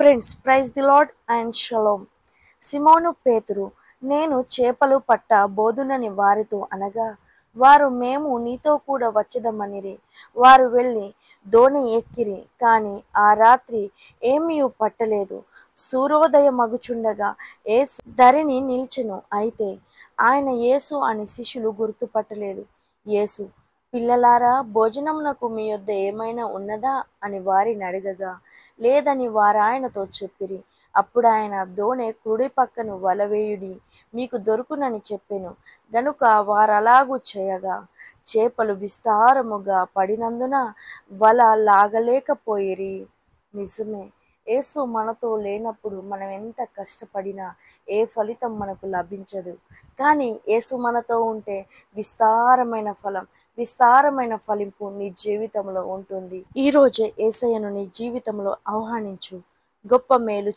Friends, praise the lord and shalom. సిమోను పేతురు, నేను చేపలు పట్ట బోదునని వారితో అనగా, వారు మేము నీతో కూడా వచ్చదమనిరి. వారు వెళ్ళి దోణి ఎక్కిరి, కాని ఆ రాత్రి ఏమీ పట్టలేదు. సూర్యోదయమగుచుండగా యేసు ధరిని నిల్చెను. అయితే ఆయన యేసు అని శిష్యులు గుర్తుపట్టలేదు. యేసు, పిల్లలారా, భోజనమునకు మీ యొద్ద ఏమైనా ఉన్నదా అని వారిని అడగగా, లేదని వారాయనతో చెప్పిరి. అప్పుడు ఆయన, దోణె కుడి పక్కను వలవేయుడి, మీకు దొరుకునని చెప్పెను. గనుక వారలాగు చేయగా చేపలు విస్తారముగా పడినందున వల లాగలేకపోయిరి. నిజమే, యేసు మనతో లేనప్పుడు మనం ఎంత కష్టపడినా ఏ ఫలితం మనకు లభించదు. కానీ యేసు మనతో ఉంటే విస్తారమైన ఫలం, విస్తారమైన ఫలింపు నీ జీవితంలో ఉంటుంది. ఈ రోజే యేసయ్యను నీ జీవితంలో ఆహ్వానించు. గొప్ప మేలు